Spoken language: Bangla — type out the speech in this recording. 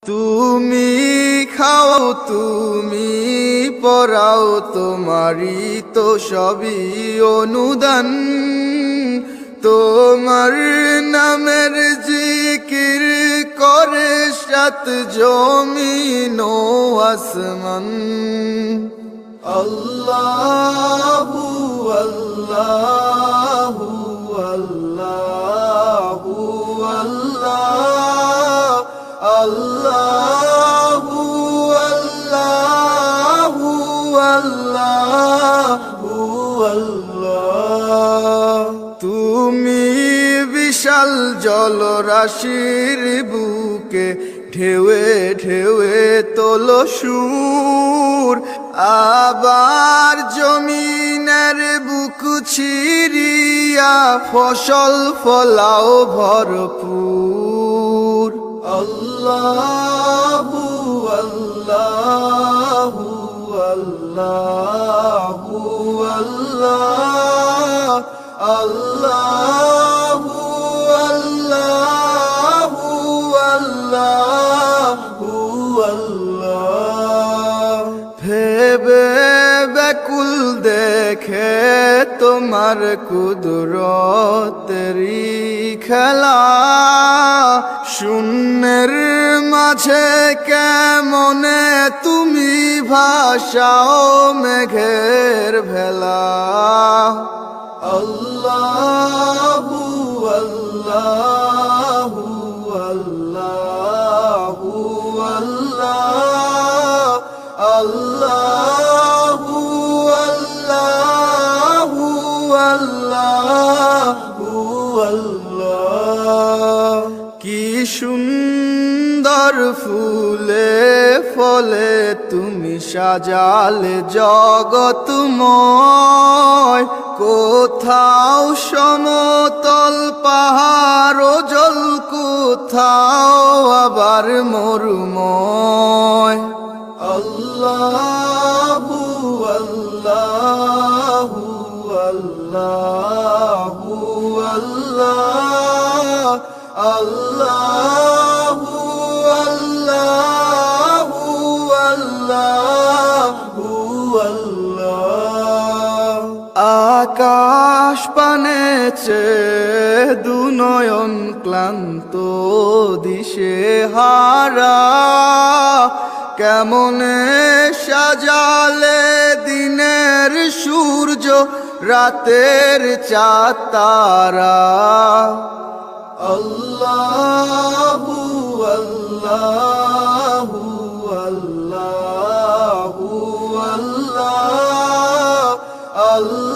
তুমি খাও তুমি পরাও, তোমারই তো সবই অনুদান। তোমার নামের জিকির করে সাত জমিন ও আসমান। আল্লাহু আল্লাহু আল্লাহু আল্লাহ, আল্লাহু আল্লাহু আল্লাহু আল্লাহ। তুমি বিশাল জলরাশির বুকে ঢেউয়ে ঢেউয়ে তোলো সুর, আবার জমিনের বুক ছিড়িয়া ফসল ফলাও ভরপুর। আল্লাহু আল্লাহু আল্লাহু আল্লাহ, আল্লাহু আল্লাহু আল্লাহু আল্লাহ। ভেবে ব্যাকুল দেখে তোমার কুদরতেরি খেলা, শূন্যের মাঝে কেমনে তুমি ভাসাও মেঘের ভেলা। আল্লাহু আল্লাহু আল্লাহু আল্লাহ, আল্লাহু আল্লাহু আল্লাহু আল্লাহ। কি সুন্দর ফুলে ফলে তুমি সাজালে জগৎময়, কোথাও সমতল পাহাড় ও জল, কোথাও আবার মরুময়। আল্লাহু আল্লাহু আল্লাহু আল্লাহ, আল্লাহু আল্লাহু আল্লাহু আল্লাহ। আকাশ পানে চেয়ে দুনয়ন ক্লান্ত দিশে হারা, কেমনে সাজালে দিনের সূর্য রাতের চাঁদ তারা। আল্লাহু আল্লাহু আল্লাহু আল্লাহ, আল্লাহ